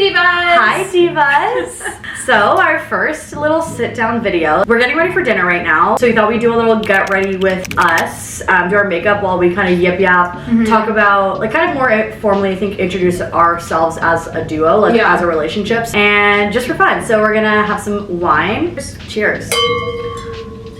Divas! Hi Divas! So our first little sit down video. We're getting ready for dinner right now. So we thought we'd do a little get ready with us, do our makeup while we kind of yip yap, talk about like kind of more formally I think introduce ourselves as a duo, like as a relationships, and just for fun. So we're gonna have some wine. Cheers.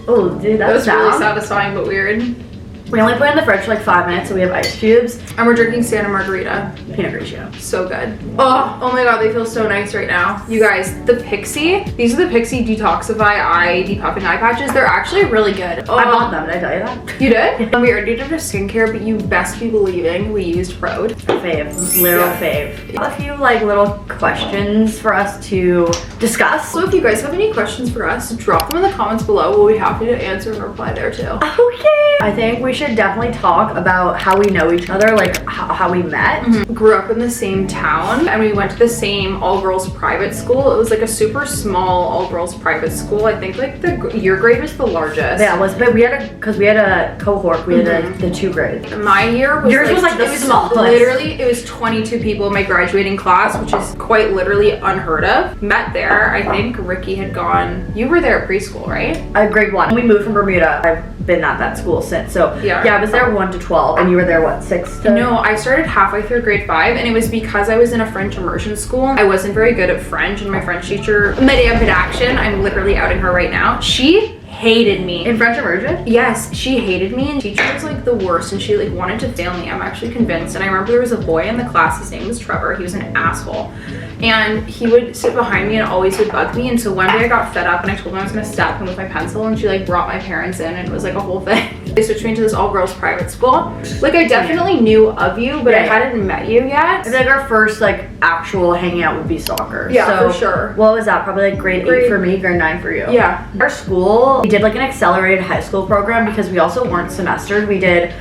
Oh dude, that was really satisfying but weird. We only put it in the fridge for like 5 minutes, so we have ice cubes. And we're drinking Santa Margarita. Pinot Grigio. So good. Oh my god, they feel so nice right now. You guys, the Pixie, these are the Pixie Detoxify Eye Depuffing Eye Patches. They're actually really good. Oh. I bought them, did I tell you that? You did? We already did our skincare, but you best be believing we used Prode. Fave, literal fave. A few like little questions for us to discuss. So if you guys have any questions for us, drop them in the comments below. We'll be happy to answer and reply there too. Okay. I think we should definitely talk about how we know each other, like how we met. Grew up in the same town and we went to the same all-girls private school. It was like a super small all-girls private school. I think like your grade was the largest. Yeah, it was, but we had a cohort. We had the 2 grades. My year was yours was like the smallest. Literally, it was 22 people in my graduating class, which is quite literally unheard of. Met there. I think Ricky had gone. You were there at preschool, right? Grade 1. We moved from Bermuda. I've been at that school since. So yeah, I was there 1 to 12, and you were there what, 6 to? No, I started halfway through grade 5, and it was because I was in a French immersion school. I wasn't very good at French, and my French teacher, Madame Production, I'm literally outing her right now. She hated me. In French immersion? Yes, she hated me, and teacher was like the worst, and she like wanted to fail me. I'm actually convinced. And I remember there was a boy in the class, his name was Trevor. He was an asshole, and he would sit behind me and always would bug me. And so one day I got fed up and I told him I was gonna stab him with my pencil, and she like brought my parents in, and it was like a whole thing. They switched me to this all-girls private school. Like I definitely knew of you, but I hadn't met you yet. I think our first like actual hanging out would be soccer. Yeah, so, for sure. What was that? Probably like grade 8 for me, grade 9 for you. Yeah. Our school, we did like an accelerated high school program because we also weren't semestered. We did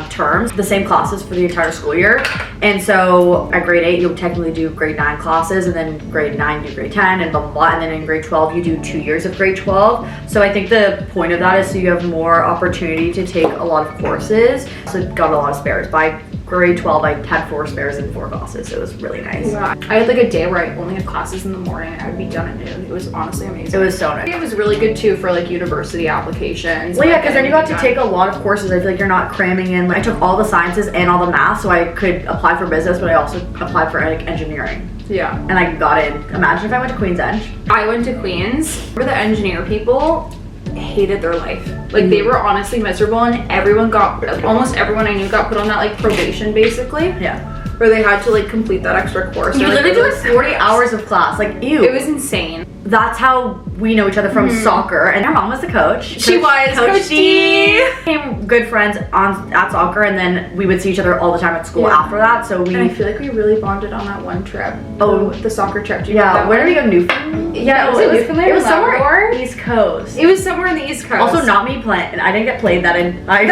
terms, the same classes for the entire school year. And so at grade 8 you would technically do grade 9 classes, and then grade 9 do grade 10 and blah blah blah, and then in grade 12 you do 2 years of grade 12. So I think the point of that is so you have more opportunity to take a lot of courses. So it got a lot of spares. By grade 12 I had 4 spares in 4 classes. So it was really nice. Yeah. I had like a day where I only had classes in the morning and I would be done at noon. It was honestly amazing. It was so nice. It was really good too for like university applications. Well, yeah, because then you got to take a lot of courses. I feel like you're not cramming in. Like, I took all the sciences and all the math, so I could apply for business, but I also applied for like engineering. Yeah. And I got in. Imagine if I went to Queen's Eng. I went to Queen's. For the engineer people hated their life. Like they were honestly miserable, and everyone got, almost everyone I knew got put on that like probation basically. Yeah. Where they had to like complete that extra course. You literally do like 40 hours of class. Like, ew. It was insane. That's how we know each other from soccer. And our mom was the coach. She was Coach D. Became good friends at soccer, and then we would see each other all the time at school after that. So and I feel like we really bonded on that one trip. Oh, the soccer trip. Where did we go? Newfoundland? Yeah, was it Newfoundland? It was somewhere East Coast. It was somewhere in the East Coast. Also, not me playing. I didn't get played that entire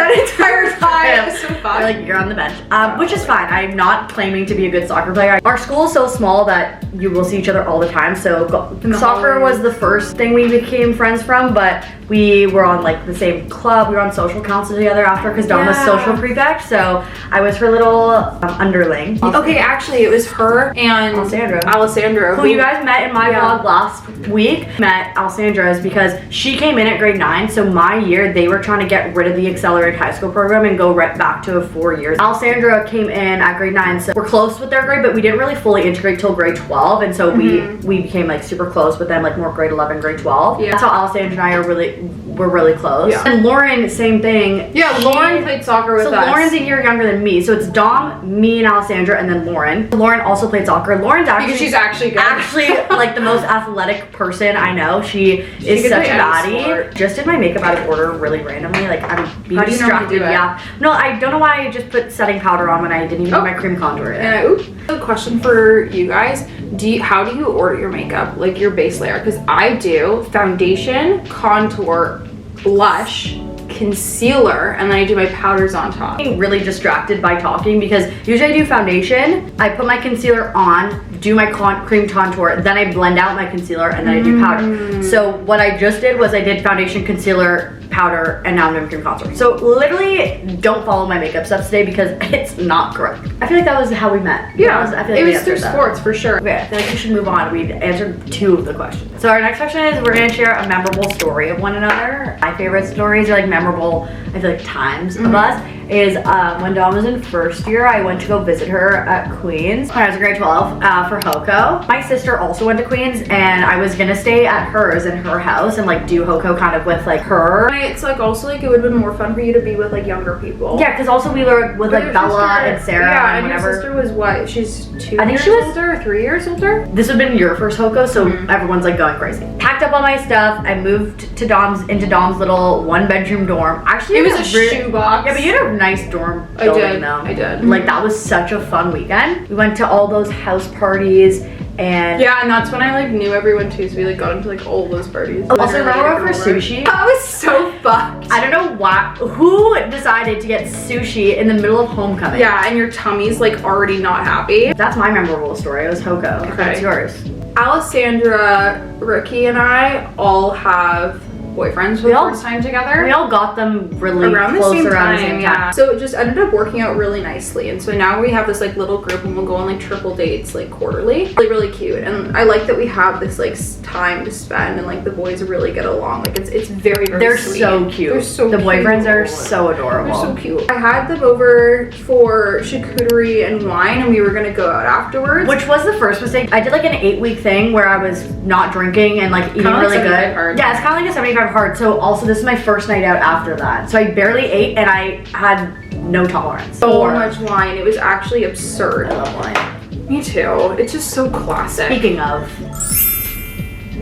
time. It was so fun. Like, you're on the bench, which is fine. I'm not claiming to be a good soccer player. Our school is so small that you will see each other all the time. So soccer was the first thing we became friends from, but we were on like the same club. We were on social council together after because Dawn was social prefect. So I was her little underling. Okay, actually it was her and Alessandra. Who you guys met in my vlog last week. Met Alessandra is because she came in at grade 9. So my year they were trying to get rid of the accelerated high school program and go right back to 4 years. Alessandra came in at grade 9, so we're close with their grade, but we didn't really fully integrate till grade 12, and so we became like super close with them, like more grade 11, grade 12. Yeah. That's how Alessandra and I were really close. Yeah. And Lauren, same thing. Yeah, Lauren played soccer with us. So Lauren's a year younger than me. So it's Dom, me, and Alessandra, and then Lauren. Lauren also played soccer. Lauren's actually because she's actually good. Actually like the most athletic person I know. She is such a baddie. Just did my makeup out of order really randomly. Like I'm being distracted. Yeah. No, I don't know why I just put setting powder on when I didn't even do my cream contour yet. A question for you guys. How do you order your makeup? Like your base layer? Because I do foundation, contour, blush, concealer, and then I do my powders on top. I'm really distracted by talking because usually I do foundation, I put my concealer on, do my cream contour, then I blend out my concealer, and then I do powder. So what I just did was I did foundation, concealer, powder, and now I'm doing cream contour. So literally don't follow my makeup steps today because it's not correct. I feel like that was how we met. Yeah, I feel like it was through sports for sure. Okay, I feel like we should move on. We answered 2 of the questions. So our next question is we're gonna share a memorable story of one another. My favorite stories are like memorable, I feel like times of us is when Dawn was in first year, I went to go visit her at Queens when I was in grade 12 for HOCO. My sister also went to Queens and I was gonna stay at hers in her house and like do HOCO kind of with like her. It's like also like it would have been more fun for you to be with like younger people. Yeah, because also we were with like Bella and Sarah. Yeah, and your sister was what? She's 2 I think years she was older or 3 years older? This would have been your first HOCO, so everyone's like going crazy. Packed up all my stuff. I moved to into Dom's little 1-bedroom dorm. Actually, it was a shoebox. Yeah, but you had a nice dorm I building did. though. I did. Like that was such a fun weekend. We went to all those house parties and yeah, and that's when I like knew everyone too, so we like got into like all those parties. Also, remember for sushi? That was so fucked. I don't know why. Who decided to get sushi in the middle of homecoming? Yeah, and your tummy's like already not happy. That's my memorable story. It was HOCO. Okay. That's yours. Alessandra, Ricky, and I all have boyfriends for the first time together. We all got them really around close the same around time, the same time. yeah. So it just ended up working out really nicely, and so now we have this like little group and we'll go on like triple dates like quarterly. Really cute, and I like that we have this like time to spend and like the boys really get along. Like it's very They're sweet. so cute. They're so the cute. boyfriends are so adorable. They're so cute. I had them over for charcuterie and wine, and we were gonna go out afterwards. Which was the first mistake. I did like an 8-week thing where I was not drinking and like eating really good. Hard. Yeah, it's kind of like a 75 hard. So also this is my first night out after that. So I barely ate and I had no tolerance. So much wine. It was actually absurd. I love wine. Me too. It's just so classic. Speaking of.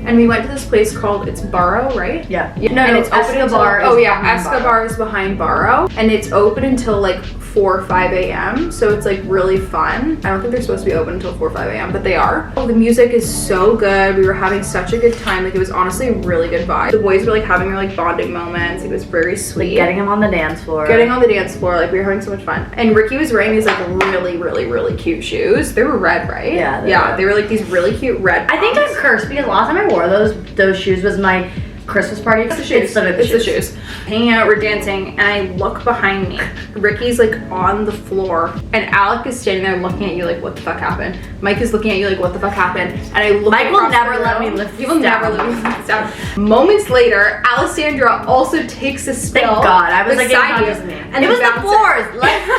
And we went to this place called, it's Barrow, right? Yeah. And it's open Escobar. until, Escobar is behind Barrow. And it's open until like 4 or 5 a.m. So it's like really fun. I don't think they're supposed to be open until 4 or 5 a.m. but they are. Oh, the music is so good. We were having such a good time. Like it was honestly a really good vibe. The boys were like having their like bonding moments. It was very sweet. Like getting them on the dance floor. Getting on the dance floor, like we were having so much fun. And Ricky was wearing these like really cute shoes. They were red, right? Yeah. They were like these really cute red I think I'm cursed because last time I wore those shoes was my Christmas party. It's the shoes. It's the shoes. Hanging out, we're dancing, and I look behind me. Ricky's like on the floor, and Alec is standing there looking at you like, what the fuck happened? Mike is looking at you like, what the fuck happened? And I look Mike will across never the let room. me lift He will this never down. let me lift this down. Moments later, Alessandra also takes a spill. Thank God. I was like, beside it's not you, just me. and It was the bounces. floors.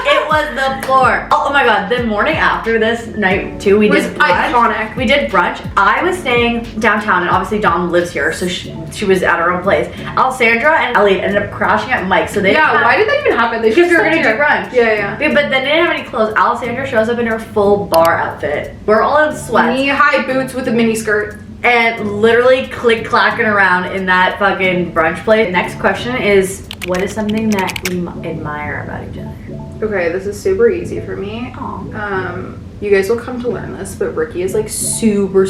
It was the floor. Oh my God. The morning after this night too, we did brunch. Iconic. We did brunch. I was staying downtown and obviously Dawn lives here, so she was at her own place. Alessandra and Elliot ended up crashing at Mike. So they why did that even happen? Because we were gonna do brunch. Yeah. But they didn't have any clothes. Alessandra shows up in her full bar outfit. We're all in sweats. Knee-high boots with a mini skirt. And literally click-clacking around in that fucking brunch place. The next question is, what is something that we admire about each other? Okay, this is super easy for me. You guys will come to learn this, but Ricky is like super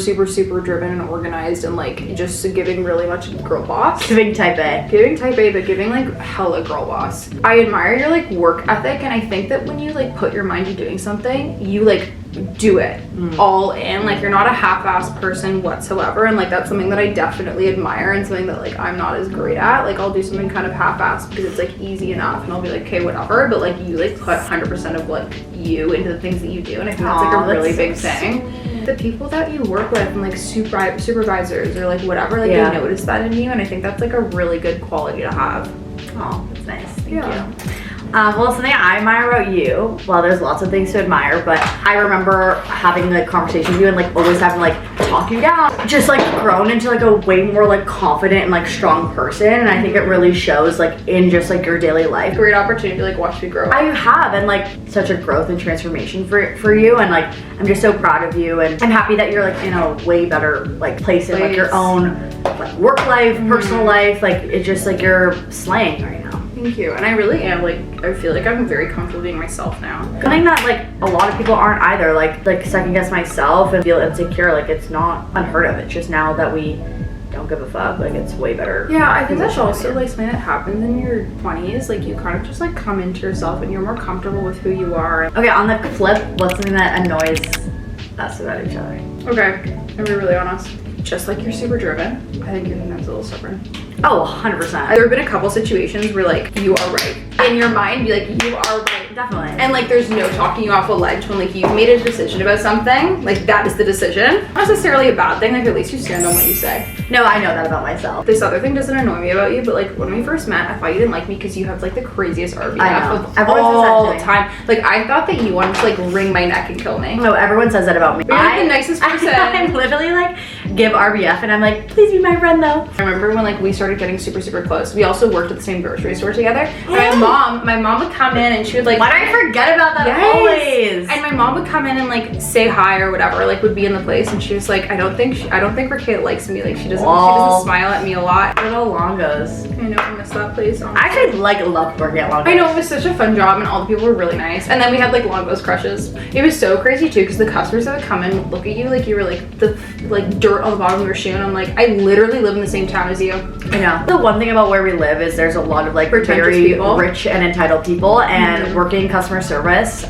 driven and organized and like just giving really much girl boss. Giving type A. Giving type A, but giving like hella girl boss. I admire your like work ethic, and I think that when you like put your mind to doing something, you like do it all in. Like you're not a half-assed person whatsoever, and like that's something that I definitely admire and something that like I'm not as great at. Like I'll do something kind of half-assed because it's like easy enough and I'll be like, okay, whatever, but like you like put 100% of like you into the things that you do, and I think that's like a really big thing. The people that you work with and like supervisors or like whatever, like they notice that in you, and I think that's like a really good quality to have. Oh, that's nice. Thank you. Well, something I admire about you, well, there's lots of things to admire, but I remember having like conversations with you and like always having to like talk you down. Just like grown into like a way more like confident and like strong person, and I think it really shows like in just like your daily life. Great opportunity to like watch me grow up. I have, and like such a growth and transformation for you, and like I'm just so proud of you, and I'm happy that you're like in a way better like place in like your own like work life, personal life. Like it's just like you're slaying right now. Thank you. And I really am like, I feel like I'm very comfortable being myself now. Something that like a lot of people aren't either, like second guess myself and feel insecure. Like it's not unheard of. It's just now that we don't give a fuck, like it's way better. Yeah, I think that's also like something that happens in your 20s. Like you kind of just like come into yourself and you're more comfortable with who you are. Okay, on the flip, what's something that annoys us about each other. Okay, I'm be really honest. Just like you're super driven, I think you're sometimes a little stubborn. Oh, 100%. There have been a couple situations where like you are right. In your mind, be like, you are right. Definitely. And like there's no talking you off a ledge when like you've made a decision about something. Like that is the decision. Not necessarily a bad thing, like at least you stand on what you say. No, I know that about myself. This other thing doesn't annoy me about you, but like when we first met, I thought you didn't like me because you have like the craziest RBF I know. of Everyone says that all to me. time. Like I thought that you wanted to like wring my neck and kill me. No, everyone says that about me. You're like the nicest person. I'm literally like, give RBF, and I'm like, please be my friend though. I remember when like we started getting super, super close. We also worked at the same grocery store together. And Hey. my mom would come in and she would like, Why do I forget about that Yes. always? And my mom would come in and like say hi or whatever, like would be in the place, and she was like, I don't think Raquel likes me. Like she doesn't smile at me a lot. Little Longos. I know, I miss that place. I actually love working at Longos. I know, it was such a fun job and all the people were really nice. And then we had like Longos crushes. It was so crazy too because the customers that would come in would look at you like you were like the like dirt on the bottom of your shoe, and I'm like, I literally live in the same town as you. I know. The one thing about where we live is there's a lot of like Pretentious very people. rich and entitled people, and working in customer service.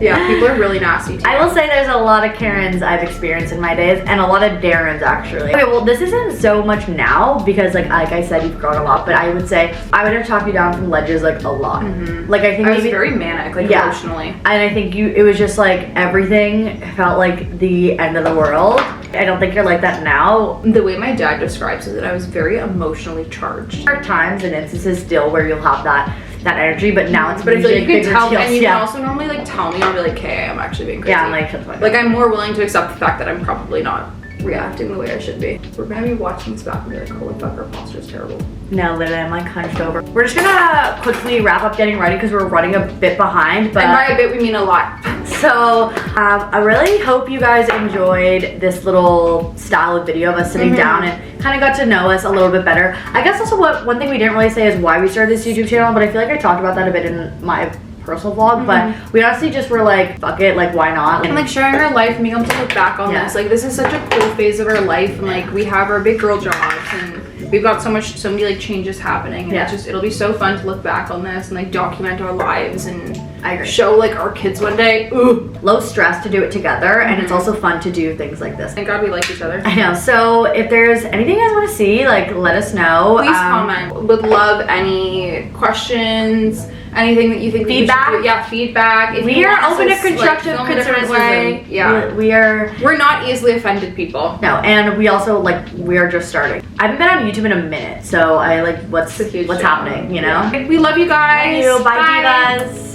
Yeah, people are really nasty too. I will say there's a lot of Karens I've experienced in my days, and a lot of Darrens actually. Okay, well this isn't so much now because like I said, you've grown a lot, but I would say I would have talked you down from ledges like a lot. Like I think I was maybe, very manic, like Yeah. emotionally. and I think it was just like everything felt like the end of the world. I don't think you're like that now. The way my dad describes it, that I was very emotionally charged. There are times and instances still where you'll have that energy, but now it's But I feel like you can bigger tell, deals. and you Yeah. can also normally like tell me, I'll be like, okay, I'm actually being crazy. Yeah, I'm like, shut the fuck up. Like I'm more willing to accept the fact that I'm probably not reacting the way I should be. We're gonna be watching this back and be like, holy fuck, our posture's terrible. No, literally, I'm like hunched over. We're just gonna quickly wrap up getting ready because we're running a bit behind. But And by a bit, we mean a lot. so I really hope you guys enjoyed this little style of video of us sitting down and kind of got to know us a little bit better. I guess also one thing we didn't really say is why we started this YouTube channel, but I feel like I talked about that a bit in my personal vlog, but we honestly just were like, fuck it, like why not? And like sharing our life and being able to look back on Yeah. this. Like this is such a cool phase of our life, and like we have our big girl jobs and we've got so many like changes happening, and Yeah. it'll be so fun to look back on this and like document our lives and I agree. show like our kids one day. Ooh, Low stress to do it together, and it's also fun to do things like this. thank God we like each other. I know. So if there's anything you guys want to see, like let us know. Please comment. Would love any questions, anything that you think Feedback? we should do. Yeah, feedback. If We you are want us open to like, constructive film a different criticism. way. Yeah, We are. we're not easily offended people. No, and we also like we are just starting. I haven't been on YouTube in a minute, so I like what's It's a huge what's channel. happening, you know? Yeah. We love you guys. Love you. Bye, divas.